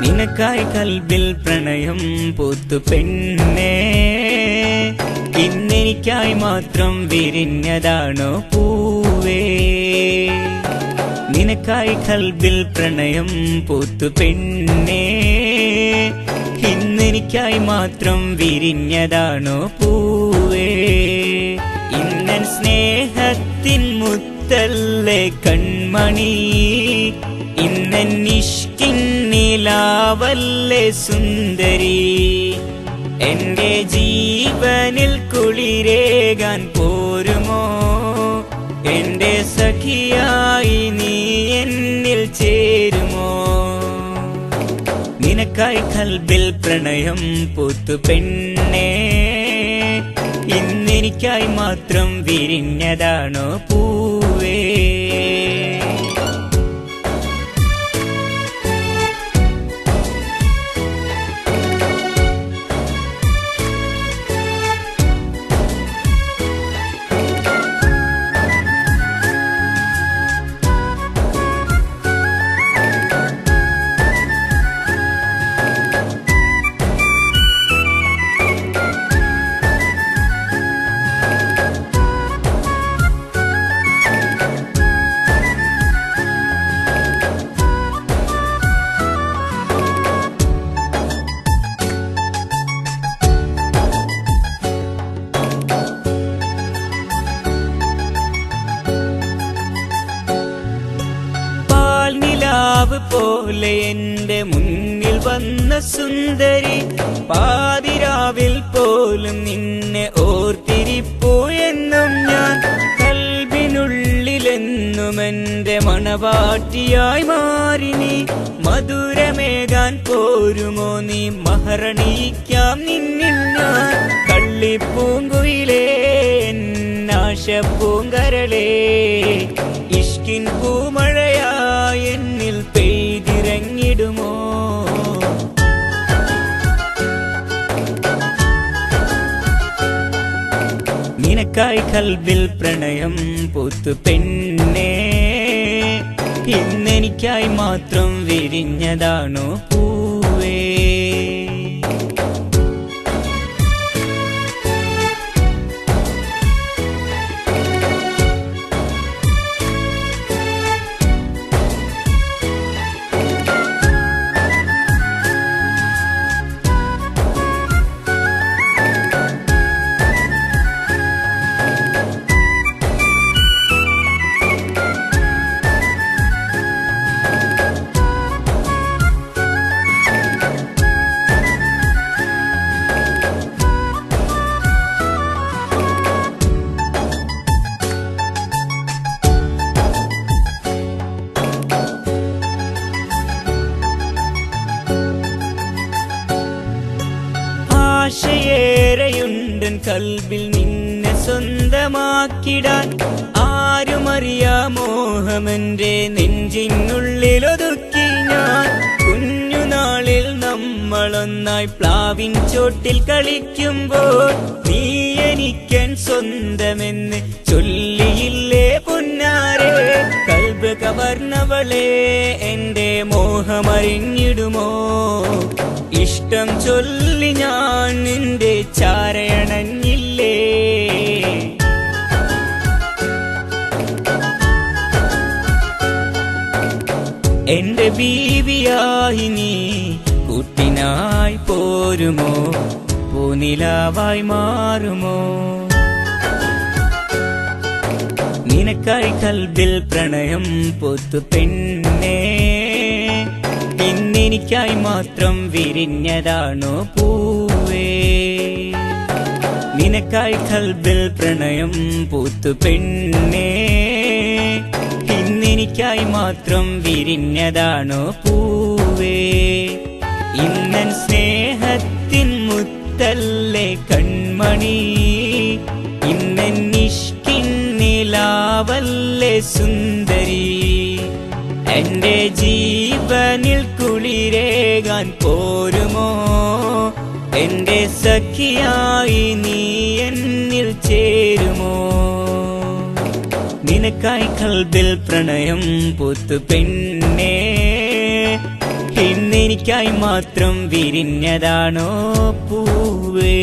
നിനക്കായി കൽബിൽ പ്രണയം പൂത്തു പെണ്ണേ, ഇന്നെനിക്കായി മാത്രം വിരിഞ്ഞതാണോ പൂവേ. നിനക്കായി കൽബിൽ പ്രണയം പൂത്തു പെണ്ണേ, ഇന്നെനിക്കായി മാത്രം വിരിഞ്ഞതാണോ പൂവേ. ഇന്നൻ സ്നേഹത്തിൻ മുത്തല്ലേ കൺമണി, ഇന്നൻ ഇഷ്കിൻ നിലാവല്ലേ സുന്ദരി. എന്റെ ജീവനിൽ കുളിരേകാൻ പോരുമോ, എന്റെ സഖിയായി നീ എന്നിൽ ചേരുമോ. നിനക്കായി കൽബിൽ പ്രണയം പൂത്തു പെണ്ണേ, ഇന്നെനിക്കായി മാത്രം വിരിഞ്ഞതാണോ പൂവേ. പോലെ എന്റെ മുന്നിൽ വന്ന സുന്ദരി, പാതിരാവിൽ പോലും നിന്നെ ഓർത്തിരിപ്പൂ എന്നും ഞാൻ. കൽബിനുള്ളിലെന്നും എന്റെ മണവാട്ടിയായി മാറി നീ. മധുരമേകാൻ പോരുമോ നീ, മഹറണിയിക്കാം നിന്നിൽ ഞാൻ. കള്ളിപ്പൂങ്കുയിലേ ആശപ്പൂങ്കരളേ, ഇഷ്കിൻ പൂമഴയായി എന്നിൽ പെയ്തിറങ്ങിടുമോ. നിനക്കായി കൽബിൽ പ്രണയം പൂത്തു പെണ്ണേ, ഇന്നെനിക്കായി മാത്രം വിരിഞ്ഞതാണോ പൂവേ. ആശയേറെയുണ്ടൻ കൽബിൽ നിന്നെ സ്വന്തമാക്കിടാൻ. ആരുമറിയാ മോഹമെന്റെ നെഞ്ചിനുള്ളിലൊതുക്കി ഞാൻ. കുഞ്ഞുനാളിൽ നമ്മളൊന്നായി പ്ലാവിൻ ചോട്ടിൽ കളിക്കുമ്പോൾ നീ എനിക്കൻ സ്വന്തമെന്ന് ചൊല്ലിയില്ലേ പൊന്നാരെ. കൽബ് കവർന്നവളെ എന്റെ മോഹമറിഞ്ഞിടുമോ. ഇഷ്ടം ചൊല്ലി ഞാൻ നിന്റെ ചാരയണഞ്ഞില്ലേ. എന്റെ ബീവിയായി നീ കൂട്ടിനായി പോരുമോ, പൂനിലാവായി മാറുമോ. നിനക്കായി കൽബിൽ പ്രണയം പൂത്തു പെണ്ണേ, ഇന്നെനിക്കായി മാത്രം വിരിഞ്ഞതാണോ പൂവേ. നിനക്കായി കൽബിൽ പ്രണയം പൂത്തു പെണ്ണേ, ഇന്നെനിക്കായി മാത്രം വിരിഞ്ഞതാണോ പൂവേ. ഇന്നൻ സ്നേഹത്തിൻ മുത്തല്ലേ കൺമണി, ഇന്നൻ ഇഷ്കിൻ നിലാവല്ലേ സുന്ദരി. എന്റെ ജീവനിൽ കുളിരേകാൻ പോരുമോ, എന്റെ സഖിയായി നീ എന്നിൽ ചേരുമോ. നിനക്കായി കൽബിൽ പ്രണയം പൂത്തു പെണ്ണേ, ഇന്നെനിക്കായി മാത്രം വിരിഞ്ഞതാണോ പൂവേ?